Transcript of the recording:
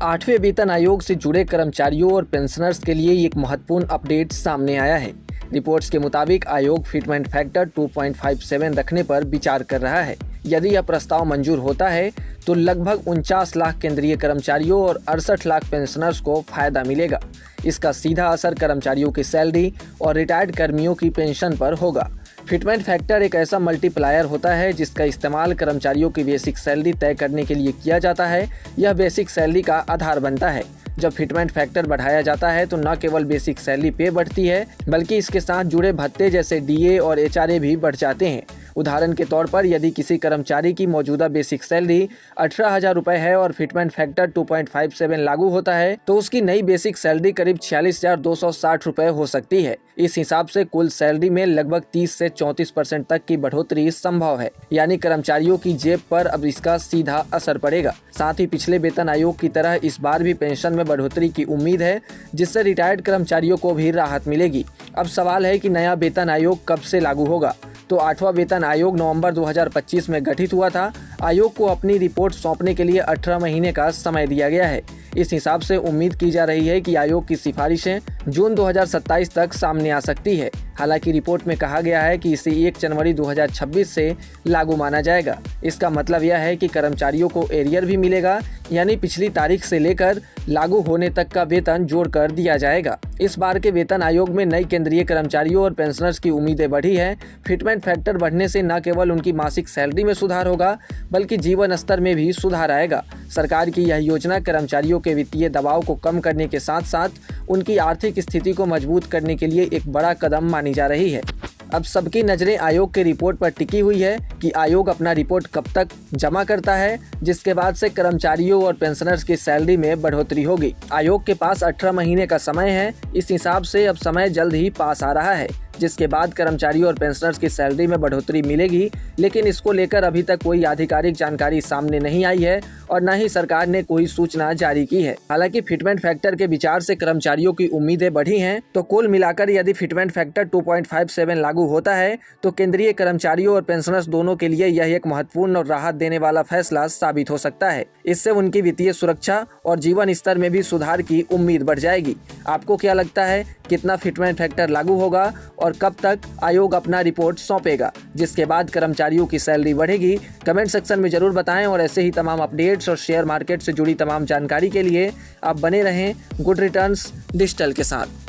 8वें वेतन आयोग से जुड़े कर्मचारियों और पेंशनर्स के लिए एक महत्वपूर्ण अपडेट सामने आया है। रिपोर्ट्स के मुताबिक आयोग फिटमेंट फैक्टर 2.57 रखने पर विचार कर रहा है। यदि यह प्रस्ताव मंजूर होता है तो लगभग 49 लाख केंद्रीय कर्मचारियों और 68 लाख पेंशनर्स को फायदा मिलेगा। इसका सीधा असर कर्मचारियों की सैलरी और रिटायर्ड कर्मियों की पेंशन पर होगा। फिटमेंट फैक्टर एक ऐसा मल्टीप्लायर होता है जिसका इस्तेमाल कर्मचारियों की बेसिक सैलरी तय करने के लिए किया जाता है। यह बेसिक सैलरी का आधार बनता है। जब फिटमेंट फैक्टर बढ़ाया जाता है तो न केवल बेसिक सैलरी पे बढ़ती है बल्कि इसके साथ जुड़े भत्ते जैसे डीए और एचआरए भी बढ़ जाते हैं। उदाहरण के तौर पर यदि किसी कर्मचारी की मौजूदा बेसिक सैलरी 18,000 रुपये है और फिटमेंट फैक्टर 2.57 लागू होता है तो उसकी नई बेसिक सैलरी करीब 46,260 रुपये हो सकती है। इस हिसाब से कुल सैलरी में लगभग 30 से 34% तक की बढ़ोतरी संभव है, यानी कर्मचारियों की जेब पर अब इसका सीधा असर पड़ेगा। साथ ही पिछले वेतन आयोग की तरह इस बार भी पेंशन में बढ़ोतरी की उम्मीद है, जिससे रिटायर्ड कर्मचारियों को भी राहत मिलेगी। अब सवाल है कि नया वेतन आयोग कब से लागू होगा। तो 8वां वेतन आयोग नवंबर 2025 में गठित हुआ था। आयोग को अपनी रिपोर्ट सौंपने के लिए 18 महीने का समय दिया गया है। इस हिसाब से उम्मीद की जा रही है कि आयोग की सिफारिशें जून 2027 तक सामने आ सकती है। हालांकि रिपोर्ट में कहा गया है कि इसे 1 जनवरी 2026 से लागू माना जाएगा। इसका मतलब यह है कि कर्मचारियों को एरियर भी मिलेगा, यानी पिछली तारीख से लेकर लागू होने तक का वेतन जोड़कर दिया जाएगा। इस बार के वेतन आयोग में नई केंद्रीय कर्मचारियों और पेंशनर्स की उम्मीदें बढ़ी हैं। फिटमेंट फैक्टर बढ़ने से न केवल उनकी मासिक सैलरी में सुधार होगा बल्कि जीवन स्तर में भी सुधार आएगा। सरकार की यह योजना कर्मचारियों के वित्तीय दबाव को कम करने के साथ साथ उनकी आर्थिक स्थिति को मजबूत करने के लिए एक बड़ा कदम मानी जा रही है। अब सबकी नज़रें आयोग के रिपोर्ट पर टिकी हुई है कि आयोग अपना रिपोर्ट कब तक जमा करता है, जिसके बाद से कर्मचारियों और पेंशनर्स की सैलरी में बढ़ोतरी होगी। आयोग के पास 18 महीने का समय है। इस हिसाब से अब समय जल्द ही पास आ रहा है, जिसके बाद कर्मचारियों और पेंशनर्स की सैलरी में बढ़ोतरी मिलेगी। लेकिन इसको लेकर अभी तक कोई आधिकारिक जानकारी सामने नहीं आई है और न ही सरकार ने कोई सूचना जारी की है। हालांकि फिटमेंट फैक्टर के विचार से कर्मचारियों की उम्मीदें बढ़ी हैं, तो कुल मिलाकर यदि फिटमेंट फैक्टर 2.57 लागू होता है तो केंद्रीय कर्मचारियों और पेंशनर्स दोनों के लिए यह एक महत्वपूर्ण और राहत देने वाला फैसला साबित हो सकता है। इससे उनकी वित्तीय सुरक्षा और जीवन स्तर में भी सुधार की उम्मीद बढ़ जाएगी। आपको क्या लगता है, कितना फिटमेंट फैक्टर लागू होगा और कब तक आयोग अपना रिपोर्ट सौंपेगा, जिसके बाद कर्मचारियों की सैलरी बढ़ेगी? कमेंट सेक्शन में जरूर बताएं और ऐसे ही तमाम अपडेट्स और शेयर मार्केट से जुड़ी तमाम जानकारी के लिए आप बने रहें गुड रिटर्न्स डिजिटल के साथ।